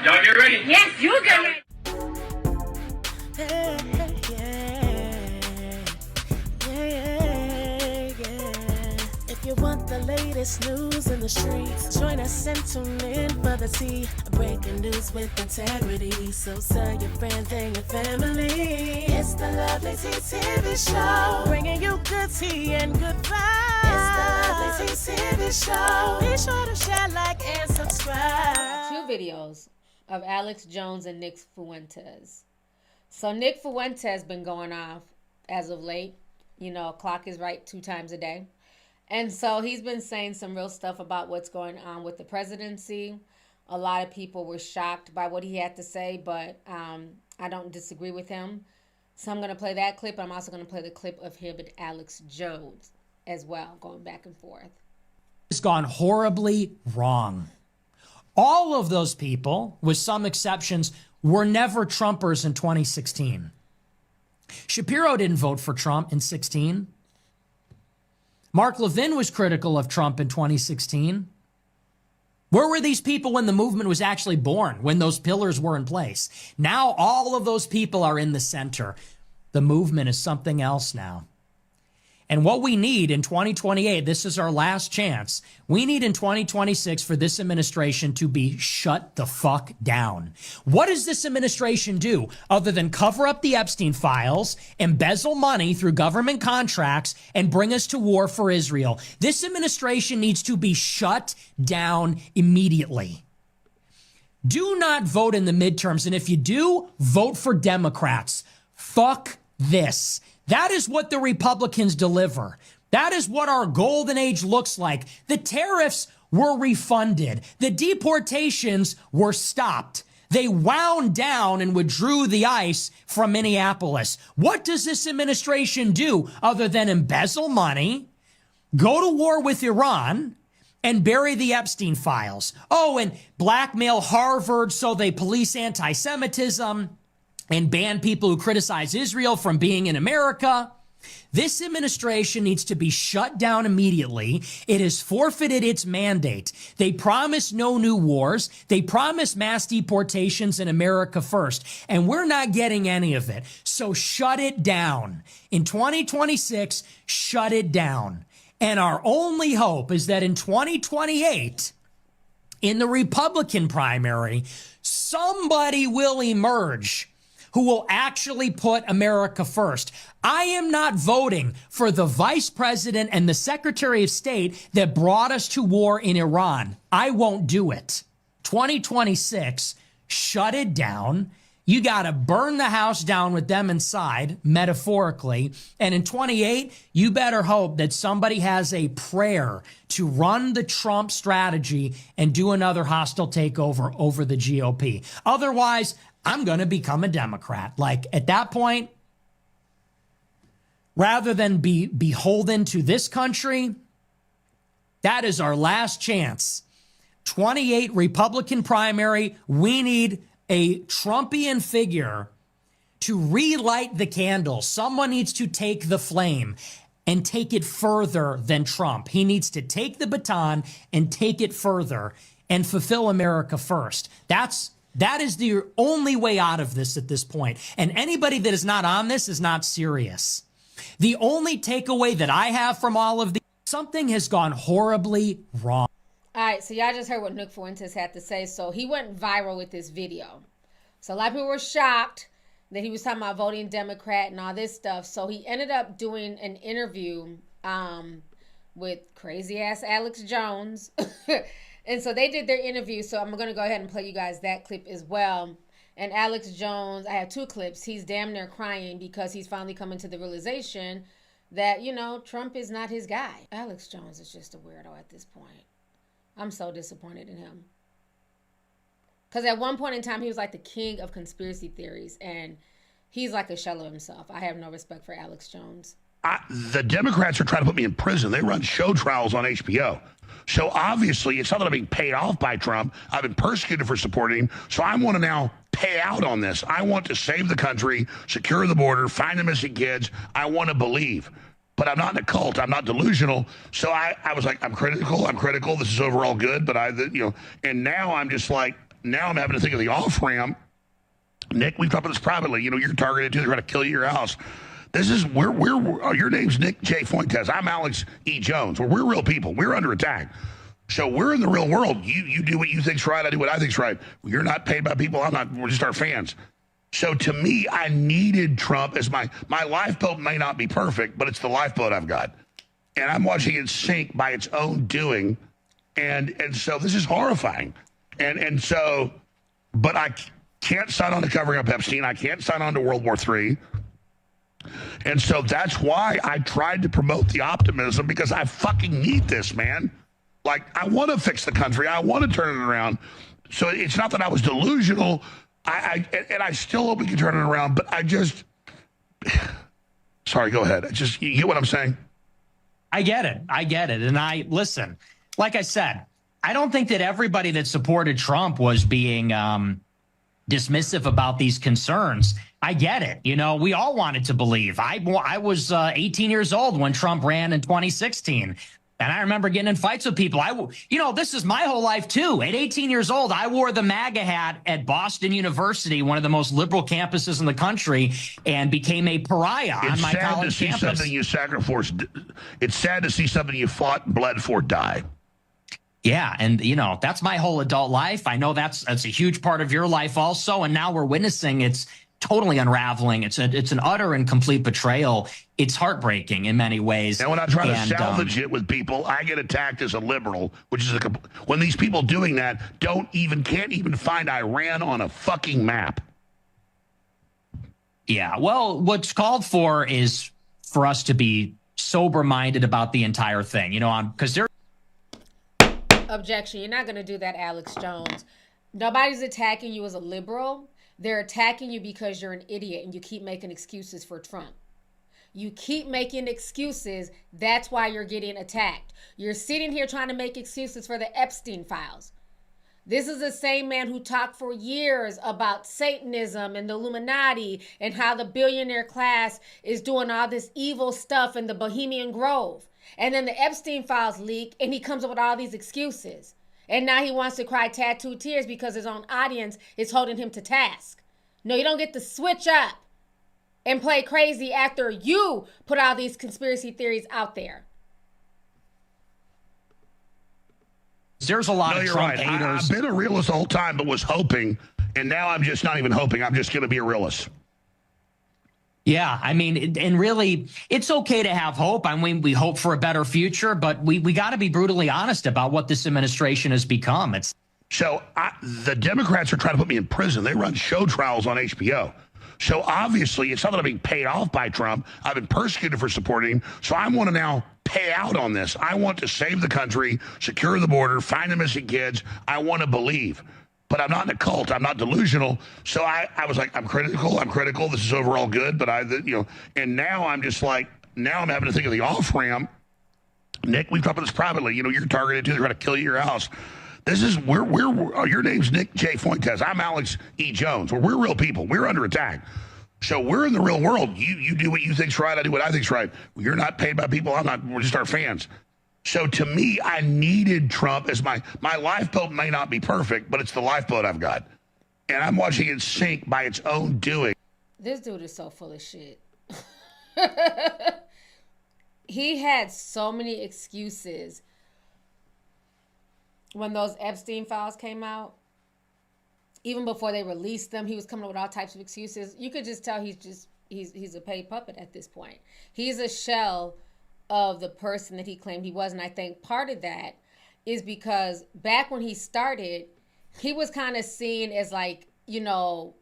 Y'all get ready? Yes, you get ready. If you want the latest news in the streets, join us and tune in for the tea. Breaking news with integrity. So tell your friends and your family. It's the Lovelyti TV show, bringing you good tea and good vibes. It's the Lovelyti TV show. Be sure to share, like, and subscribe. Two videos of Alex Jones and Nick Fuentes. So Nick Fuente has been going off as of late. You know, clock is right 2 times a day. And so he's been saying some real stuff about what's going on with the presidency. A lot of people were shocked by what he had to say, but I don't disagree with him. So I'm going to play that clip. I'm also going to play the clip of him and Alex Jones as well, going back and forth. It's gone horribly wrong. All of those people, with some exceptions, were never Trumpers in 2016. Shapiro didn't vote for Trump in 16. Mark Levin was critical of Trump in 2016. Where were these people when the movement was actually born, when those pillars were in place? Now all of those people are in the center. The movement is something else now. And what we need in 2028, this is our last chance, we need in 2026 for this administration to be shut the fuck down. What does this administration do other than cover up the Epstein files, embezzle money through government contracts, and bring us to war for Israel? This administration needs to be shut down immediately. Do not vote in the midterms. And if you do, vote for Democrats. Fuck this. That is what the Republicans deliver. That is what our golden age looks like. The tariffs were refunded. The deportations were stopped. They wound down and withdrew the ICE from Minneapolis. What does this administration do other than embezzle money, go to war with Iran, and bury the Epstein files? Oh, and blackmail Harvard so they police anti-Semitism and ban people who criticize Israel from being in America. This administration needs to be shut down immediately. It has forfeited its mandate. They promise no new wars. They promise mass deportations in America first. And we're not getting any of it. So shut it down. In 2026, shut it down. And our only hope is that in 2028, in the Republican primary, somebody will emerge who will actually put America first. I am not voting for the vice president and the secretary of state that brought us to war in Iran. I won't do it. 2026, shut it down. You got to burn the house down with them inside, metaphorically. And in 28, you better hope that somebody has a prayer to run the Trump strategy and do another hostile takeover over the GOP. Otherwise, I'm going to become a Democrat. Like, at that point, rather than be beholden to this country, that is our last chance. 28 Republican primary, we need a Trumpian figure to relight the candle. Someone needs to take the flame and take it further than Trump. He needs to take the baton and take it further and fulfill America first. That is the only way out of this at this point. And anybody that is not on this is not serious. The only takeaway that I have from all of these, something has gone horribly wrong. All right, so y'all just heard what Nick Fuentes had to say. So he went viral with this video. So a lot of people were shocked that he was talking about voting Democrat and all this stuff. So he ended up doing an interview with crazy-ass Alex Jones. And so they did their interview. So I'm going to go ahead and play you guys that clip as well. And Alex Jones, I have 2 clips. He's damn near crying because he's finally coming to the realization that, you know, Trump is not his guy. Alex Jones is just a weirdo at this point. I'm so disappointed in him. Because at one point in time, he was like the king of conspiracy theories. And he's like a shell of himself. I have no respect for Alex Jones. The Democrats are trying to put me in prison. They run show trials on HBO. So obviously, it's not that I'm being paid off by Trump. I've been persecuted for supporting him. So I want to now pay out on this. I want to save the country, secure the border, find the missing kids. I want to believe. But I'm not in a cult. I'm not delusional. So I was like, I'm critical. This is overall good. But and now I'm just like, now I'm having to think of the off ramp. Nick, we've talked about this privately. You know, you're targeted too. They're trying to kill you at your house. This is your name's Nick J. Fuentes. I'm Alex E. Jones. We're real people. We're under attack. So we're in the real world. You do what you think's right. I do what I think's right. You're not paid by people. I'm not. We're just our fans. So to me, I needed Trump as my lifeboat may not be perfect, but it's the lifeboat I've got. And I'm watching it sink by its own doing. And so this is horrifying. And so, but I can't sign on to covering up Epstein. I can't sign on to World War III. And so that's why I tried to promote the optimism, because I fucking need this, man. Like, I want to fix the country. I want to turn it around. So it's not that I was delusional. I still hope we can turn it around, but I just, sorry, go ahead. You get what I'm saying? I get it. And listen, like I said, I don't think that everybody that supported Trump was being dismissive about these concerns. I get it. You know, we all wanted to believe. I was 18 years old when Trump ran in 2016. And I remember getting in fights with people. This is my whole life, too. At 18 years old, I wore the MAGA hat at Boston University, one of the most liberal campuses in the country, and became a pariah on my college campus. Something you sacrificed. It's sad to see something you fought and bled for die. Yeah, and, that's my whole adult life. I know that's a huge part of your life also, and now we're witnessing it's totally unraveling. It's an utter and complete betrayal. It's heartbreaking in many ways. And when I try to salvage it with people, I get attacked as a liberal, which is when these people doing that can't even find Iran on a fucking map. Yeah, well, what's called for is for us to be sober-minded about the entire thing, because they're... Objection. You're not going to do that, Alex Jones. Nobody's attacking you as a liberal. They're attacking you because you're an idiot and you keep making excuses for Trump. You keep making excuses. That's why you're getting attacked. You're sitting here trying to make excuses for the Epstein files. This is the same man who talked for years about Satanism and the Illuminati and how the billionaire class is doing all this evil stuff in the Bohemian Grove. And then the Epstein files leak and he comes up with all these excuses. And now he wants to cry tattooed tears because his own audience is holding him to task. No, you don't get to switch up and play crazy after you put all these conspiracy theories out there. There's a lot of Trump haters. I've been a realist the whole time, but was hoping. And now I'm just not even hoping. I'm just going to be a realist. Yeah, I mean, and really, it's okay to have hope. I mean, we hope for a better future, but we got to be brutally honest about what this administration has become. So the Democrats are trying to put me in prison. They run show trials on HBO. So obviously, it's not that I'm being paid off by Trump. I've been persecuted for supporting him. So I want to now pay out on this. I want to save the country, secure the border, find the missing kids. I want to believe. But I'm not in a cult. I'm not delusional. So I was like, I'm critical. This is overall good. But and now I'm just like, now I'm having to think of the off ramp. Nick, we've talked about this privately. You're targeted too. They're trying to kill you at your house. This is your name's Nick J. Fuentes. I'm Alex E. Jones. We're real people. We're under attack. So we're in the real world. You do what you think's right. I do what I think's right. You're not paid by people. I'm not. We're just our fans. So to me, I needed Trump as my lifeboat may not be perfect, but it's the lifeboat I've got. And I'm watching it sink by its own doing. This dude is so full of shit. He had so many excuses when those Epstein files came out. Even before they released them, he was coming up with all types of excuses. You could just tell he's a paid puppet at this point. He's a shell of the person that he claimed he was. And I think part of that is because back when he started, he was kind of seen as like, a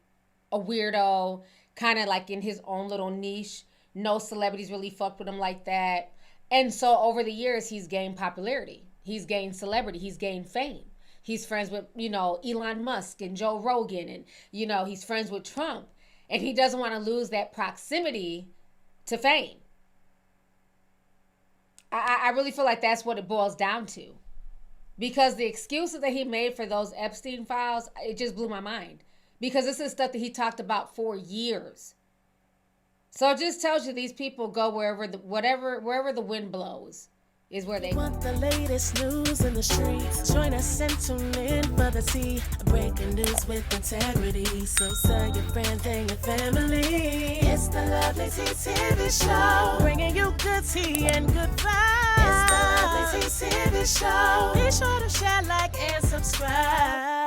weirdo, kind of like in his own little niche. No celebrities really fucked with him like that. And so over the years, he's gained popularity. He's gained celebrity. He's gained fame. He's friends with, Elon Musk and Joe Rogan. And, he's friends with Trump. And he doesn't want to lose that proximity to fame. I really feel like that's what it boils down to. Because the excuses that he made for those Epstein files, it just blew my mind. Because this is stuff that he talked about for years. So it just tells you these people go wherever the wind blows. is where they Want the latest news in the streets? Join us and tune in for the tea. Breaking news with integrity. So tell your friends and your family. It's the Lovelyti TV show, bringing you good tea and good vibes. It's the Lovelyti TV show. Be sure to share, like, and subscribe.